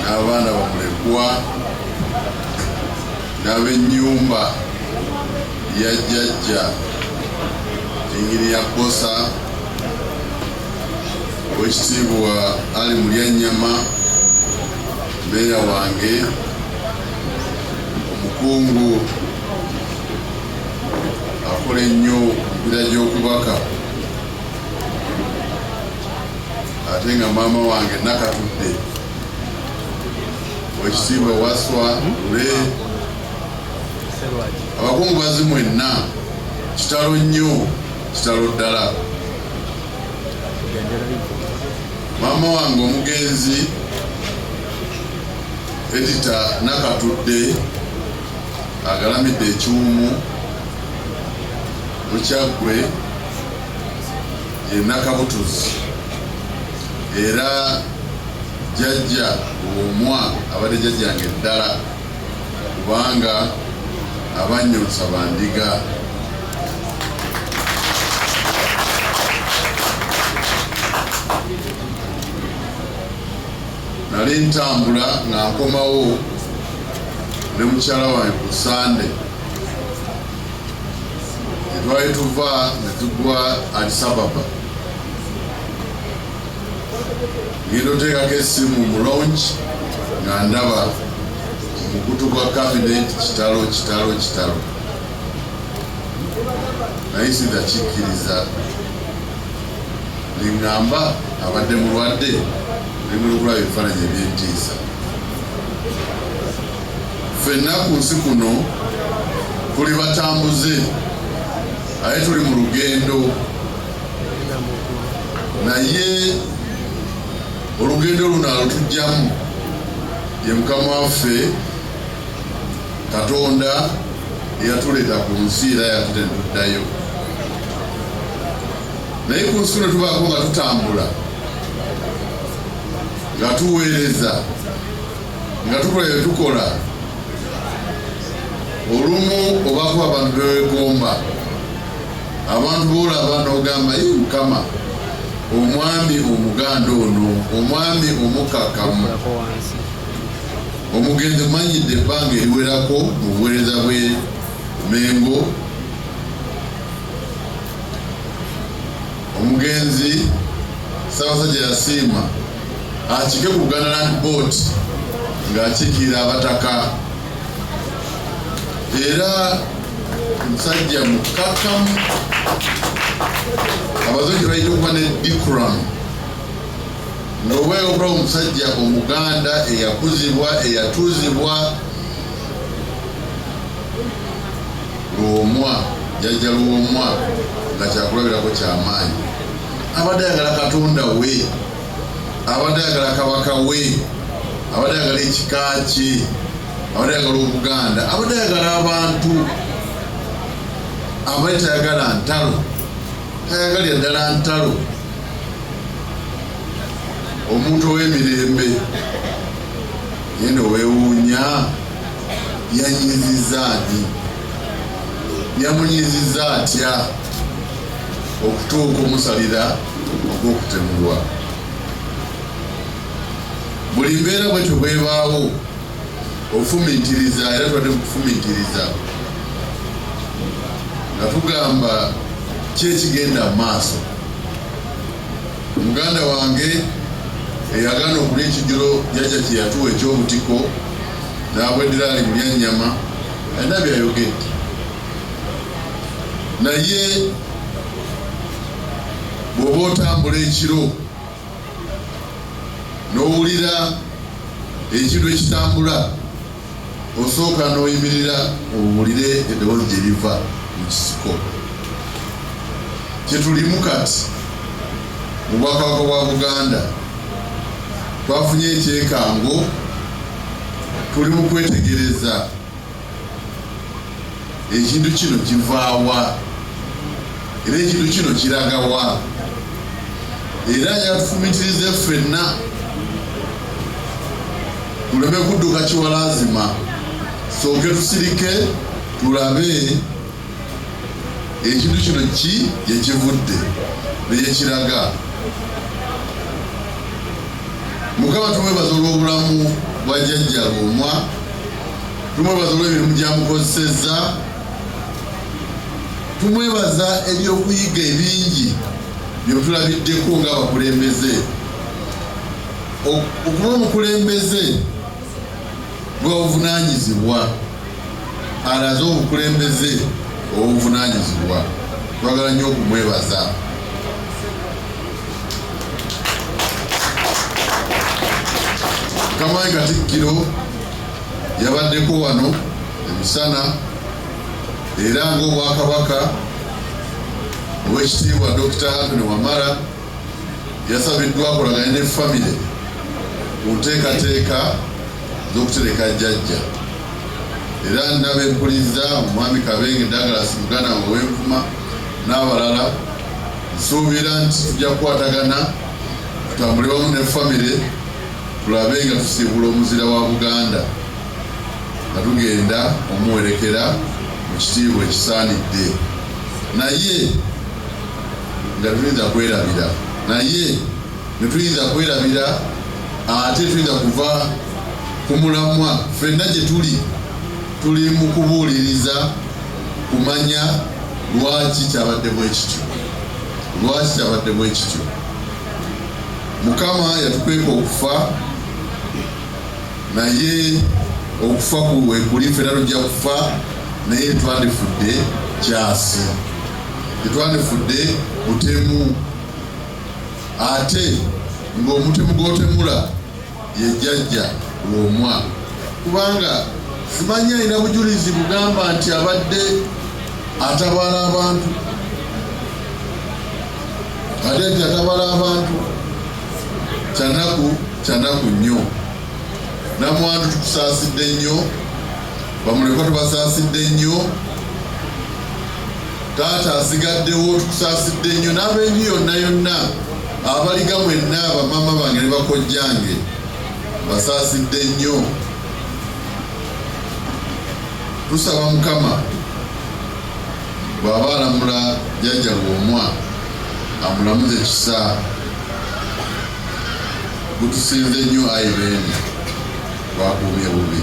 n'abaana bamulekwa n'ab'ennyumba ya jjajja engeri ya Bossa owekitiibwa Ali Mulyannyama mbeera wange omukungu akola ennyo mpira gy'okubaka ate nga maama wange nakatudde owekitiibwa Waswa Lule abakungu bazi mwenna kitalo nnyo kitalo ddala maama wange omugenzi edita nakatudde agalamidde ekiwumu mukyaggwe ye nakabutuzi era jjajja omwa abadde jjajjange ddala kubanga abanyonsa bandiga nali ntambula nga nkomawo ne mukyala wange ku Sande etwali tuva ne tugwa Addis Ababa ngenda oteekako essimu mu lounge nga ndaba omukutu gwa cabinet kitalo naye sidakikkiriza neŋŋamba abadde mulwadde nemulukula ebifaananyi ebyentiisa ffenna ku nsi kuno tuli batambuze aye tuli mu lugendo naye olugendo luno alutujjamu ye Mukama waffe Katonda eyatuleeta ku nsi era yatute netuddayo naye ku nsi kuno tubaako nga tutambula nga tuweereza nga tukola bye tukola olumu obaako abantu bewegomba abantu boolaba n'ogamba ye Mukama omwami Omuganda ono omwami omukakamu omugenzi manyidde ebbanga eriwerako mu buweereza bwe Mengo omugenzi Ssaabasajja yasiima akike ku Buganda Land Board ng'akiikirira abataka era musajja mukakamu abazungu bayita okuba ne decorum ng'obeera okulaba omusajja Omuganda eyakuzibwa eyatuuzibwa Lwomwa jjajja Lwomwa nga kyakulabirako kyamaanyi abadde ayagala Katonda we abadde ayagala kabaka we abadde ayagala ekika kye abadde ayagala Obuganda abadde ayagala abantu abadde tayagala ntalo tayagalya ddala ntalo omuntu ow'emirembe yeno weewuunya yanyiziza ani yamunyiziza atya okutuuka omusalira ogw'okutemulwa buli mbeera bwetyo bwebaawo ofumiitiriza era tubadde kufumiitiriza nga tugamba kyekigenda mu maaso Omuganda wange eyagaana okulya ekijjulo jjajja kye yatuwa eky'obutiko n'abweddira Ali Mulyannyama alina byayogedde naye bw'oba otambula ekiro n'owulira ekintu ekitambula osooka n'oyimirira owulire eddoboozi gye liva mu kisiko kyetulimu kati mu Bwakabaka bwa Buganda twafunye ekyekango tuli mu kwetegereza ekintu kino kivaawa era ekintu kino kiragawa era yatufumitirize ffenna tuleme kudduka kiwalazima sooke tusirike tulabe ekintu kino ki gyekivudde neyekiraga Mukama tumwebaza olw'obulamu bwa jjajja Luomwa, tumwebaza olw'emirimu gy'amukozesezza, tumwebaza ebyokuyiga ebingi bye tulabiddeko ng'abakulembeze. Okuba omukulembeze bw'obuvunaanyizibwa, alaze obukulembeze obw'obuvunaanyizibwa. Twagala nnyo okumwebaza. Kamayi Katikkiro yabaddeko wano emisana, era ng'Obwakabaka Oweekitiibwa Dr. Anthony Wamala yasabiddwa akolagane ne famire ku nteekateeka z'okutereka jjajja. Era nabempulizza Omwami Kabenge Douglas Muganda ow'Envuma n'abalala, nsuubira nti tujja kukwatagana tutambule wamu ne famire tulabe nga tusiibula omuzira wa Buganda nga tugenda omuwerekera mu kitiibwa ekisaanidde. Naye nga tuyinza kwerabira, naye ne tuyinza kwerabira ate tuyinza kuva ku mulamwa. Ffenna gye tuli mu kubuuliriza kumanya lwaki kyabadde bwe kityo, lwaki kyabadde bwe kityo. Mukama yatukweka okufa, naye okufa kuli ffenna tujja kufa, naye twandifudde kyasi, tetwandifudde butemu. Ate ng'omutemu gw'otemula ye jjajja Luomwa, kubanga simanyi alina bujulizi bugamba nti abadde atabaala abantu, ate nti atabaala abantu kyanaku nnyo. Namwandu tukusaasidde nnyo, bamulekwa tubasaasidde nnyo, taata asigaddewo tukusaasidde nnyo, n'ab'enju yonna yonna abaliga mwenna, bamama bange ne bakojjange basaasidde nnyo. Tusaba Mukama bw'aba alamula jjajja Luomwa amulamuze kisa. Gutusinze nnyo ayi beeni, twakuumye bubi.